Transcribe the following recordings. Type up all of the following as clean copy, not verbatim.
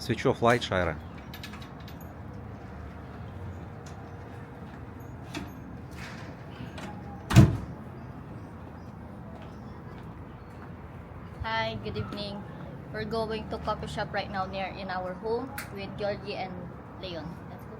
Switch off light, Shaira. Hi, good evening. We're going to coffee shop right now near in our home with Georgie and Leon. Let's go.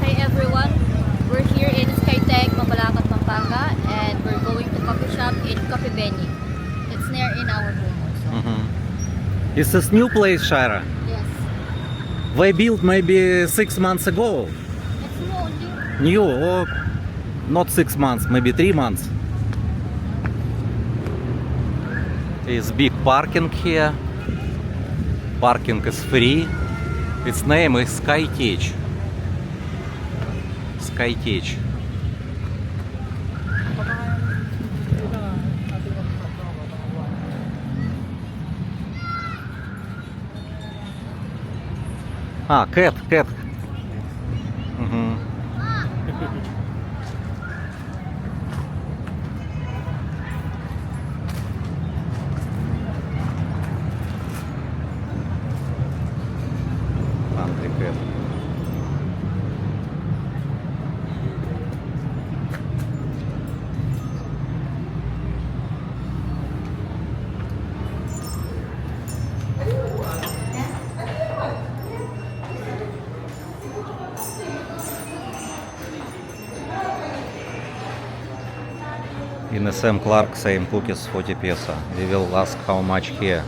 Hi everyone, we're here in Skytech, Mabalacat, Pampanga, and we're going to coffee shop in Coffee Benny. It's near in our home also. Is this new place, Shaira? Yes, They built maybe 6 months ago. it's new only. New or not 6 months, maybe 3 months. Is big parking here. Parking is free. Its name is Skytech. Skytech. Ah, cat. Mhm. Country cat. In SM Clark, same cookies 40 peso. We will ask how much here.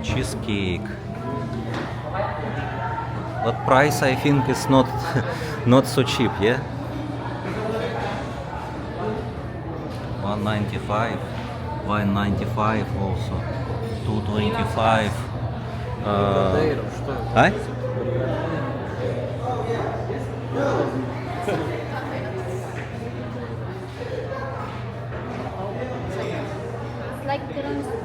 Cheesecake. But price I think is not not so cheap, yeah? 195, 195 also, 225. А? It's like tiramisu.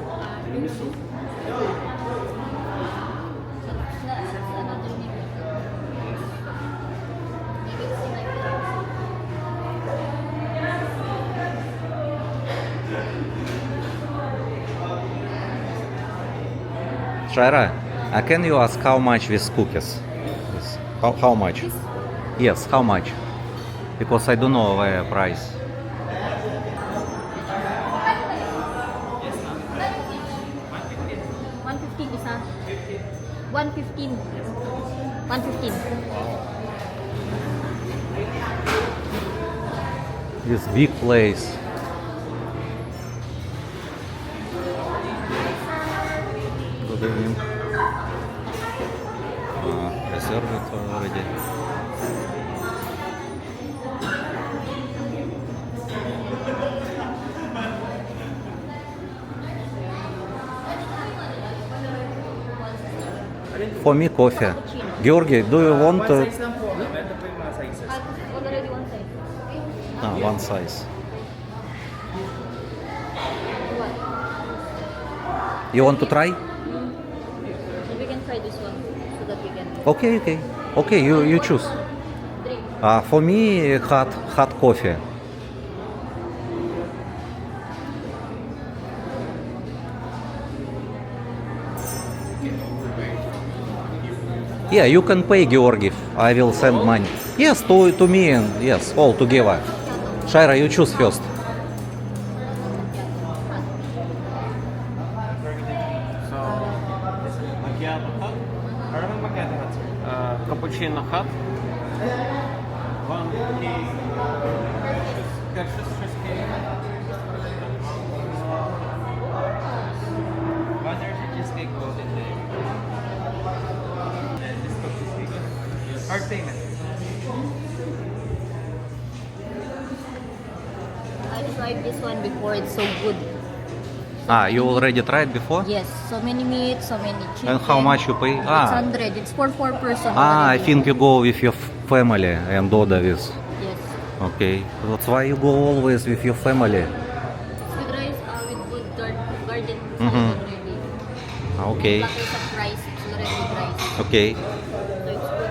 Shaira, can you ask how much this cookies? Yes. How much? Yes, how much? Because I don't know the price. $115 isa. 115. 115. This big place. Good evening. Reserved it already. For me, coffee. Georgi, do you want to? Already one size. One size. You want to try? We can try this one so that we can Okay, you choose. drink. For me, hot coffee. Yeah, you can pay Georgi. I will send money. Yes, to me and yes, all together. Shaira, you choose first. So, macchiato hot. Caramel macchiato hot, sir. Cappuccino hot. One cake. Cheesecake. One Hershey cheesecake golden day. And this cookie cheesecake. Card payment. I tried this one before. It's so good. Ah, you already tried before? Yes, so many meat, so many chicken. And how much you pay? It's Ah, 100. It's for 4 person. I already. think you go with your family and order this. Yes. Okay, that's why you go always with your family. It's with rice, with good garden Mhm. already. Okay, Platters of rice. It's already with rice. okay. So it's good.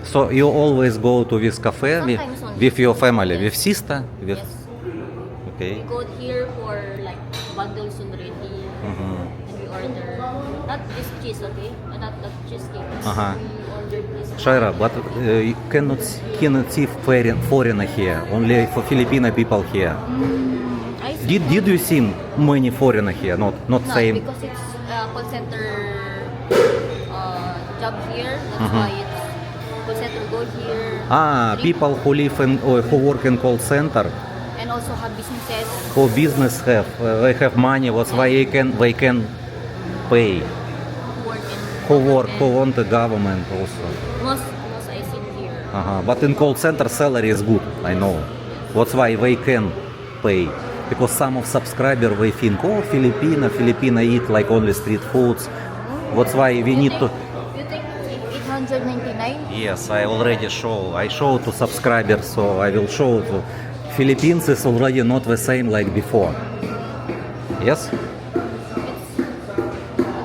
So you always go to this cafe Sometimes only. with your family, Yes. with sister? With, Yes. Okay. We go here for like bundles already. Mhm. And we order not this cheese, okay? Not that cheesecake. Uh-huh. We order this. Shaira, but you cannot see foreigner here, only for Filipino people here. I see. Did you see many foreigner here? Not No, same. because it's call center job here. That's Mhm. why it's call center go here. Ah, drink, people who live in or who work in call center, and also have businesses who business have, they have money. That's why they can pay. who work in Who want the government also. most I see here. But in call center salary is good, I know. That's why they can pay. Because some of subscriber they think, oh, Filipino eat like only street foods. That's why we need to. You think 899? Yes, I already show. I show to subscribers, so I will show to Philippines is already not the same like before. Yes? It's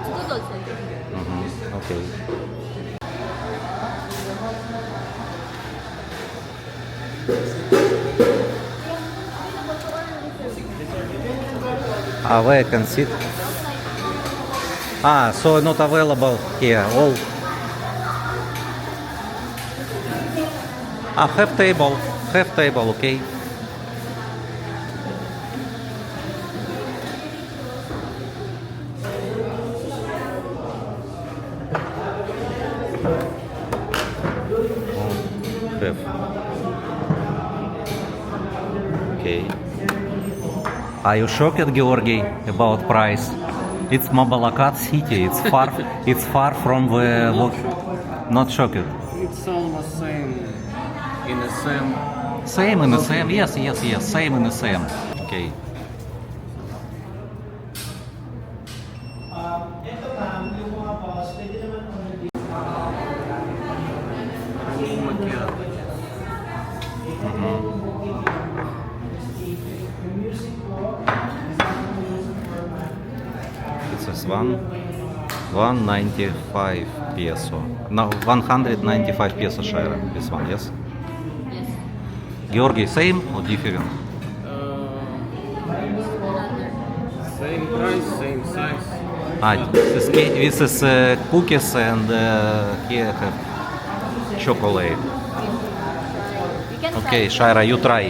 good also. Okay. Where I can sit? So not available here. All. Have table. Have table, okay. Have. Okay. Are you shocked, Georgi, about price? It's Mabalakat city. It's far. It's far from the. Not shocked. It's almost same in the same. Same in the same. Yes. Same in the same. Okay. Macchiato. It says 195 peso. No, 195 peso share. This one, yes. Yes. Georgi, same or different? Another. Same price, same size. This is cookies and here have chocolate. You can Okay, try. Shaira, you try.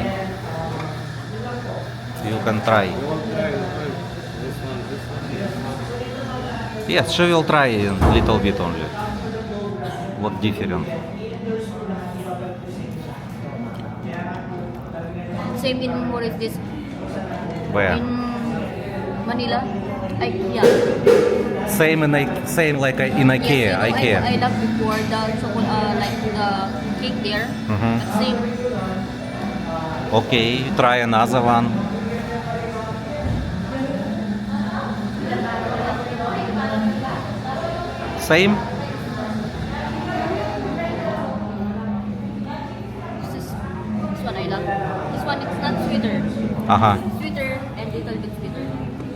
You can try. You want to try this one, this one? Yes, she will try a little bit only. What different? Same in what is this? Where? In Manila? Yeah. Same like in IKEA. Yes, IKEA. I love before the chocolate, like the cake there. Mhm. But same. Okay, try another one. Same? This one I love. This one it's not sweeter. Uh-huh. Sweeter and little bit sweeter.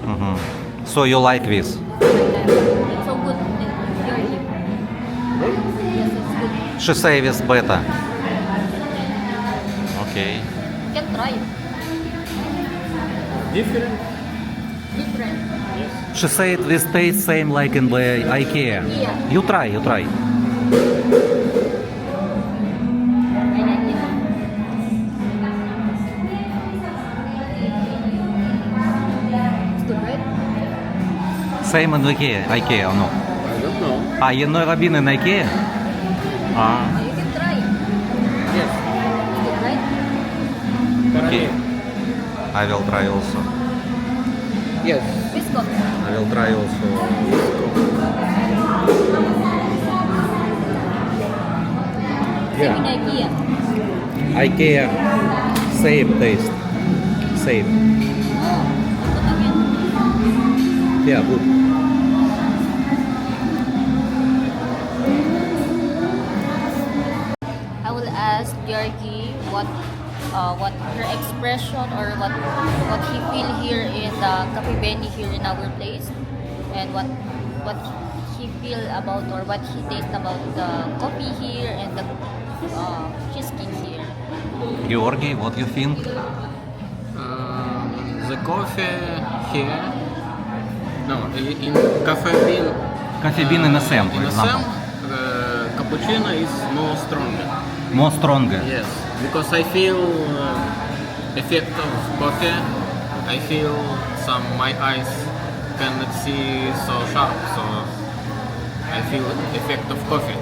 Mhm. So you like this? It's so good. And purely. Yes, it's good. She say this better. Okay. You can try it. Different? Different. Yes. She said this tastes same like in the IKEA. Yeah. You try, you try. It's good, right? Same in IKEA or no? I don't know. Ah, you never been in IKEA? Ah, You can try. Yes. It's good, right? okay. I will try also. Yes. Biscuit. I will try also. Same in IKEA. IKEA, same taste. Same. Oh, good again. Yeah, good. I will ask Georgie what her expression or what he feel here in the Cafe Benny here in our place, and what he feel about or what he taste about the coffee here and the cheesecake here. Georgi, what you think? The coffee here. No, in Cafe Bean. Coffee bean in Assam, for In example. Assam, cappuccino is more stronger. More stronger. Yes, because I feel effect of coffee. I feel my eyes cannot see so sharp, so I feel effect of coffee.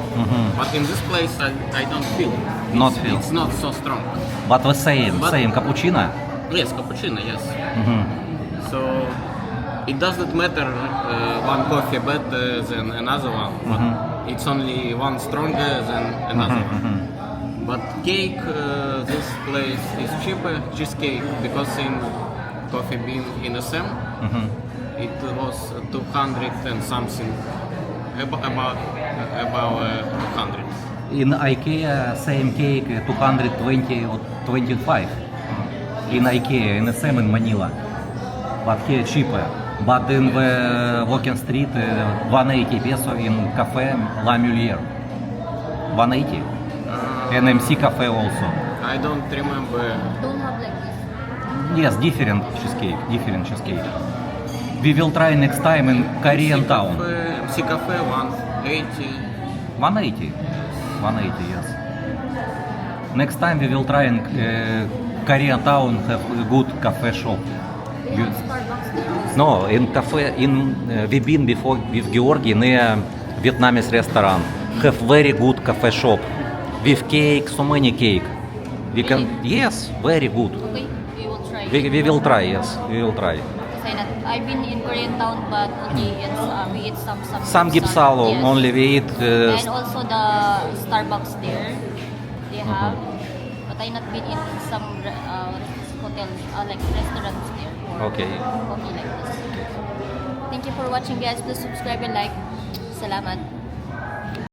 But in this place, I don't feel. Not feel. It's not so strong. But the same, But- same cappuccino. Yes, cappuccino. Yes. So it doesn't matter one coffee better than another one. But it's only one stronger than another one. But cake, this place is cheaper, cheesecake, because in Coffee Bean in Assam, it was 200 and something, about 200. In IKEA, same cake 220 or 25. In IKEA, in Assam, in Manila. But here cheaper. But in the Walking Street, 180 peso in cafe La Mulier. 180. NMC cafe also. I don't remember. Don't have like this. Yes, different cheesecake. We will try next time in Korean town. MC Cafe 180. 180. 180, yes. Next time we will try in Korean town have a good cafe shop. They have Starbucks there. No, in cafe in we've been before with Georgi near Vietnamese restaurant. Have very good cafe shop with cake, so many cake. We can yes, very good. Okay, we will try. We will try. Yes, we will try. Kasi I've been in Korean town, but only we eat Some gipsalo yes. only we eat. And also the Starbucks there, they have. But I not been in some hotels, like restaurants there for Okay. coffee like this. Thank you for watching, guys. Please subscribe and like. Salamat.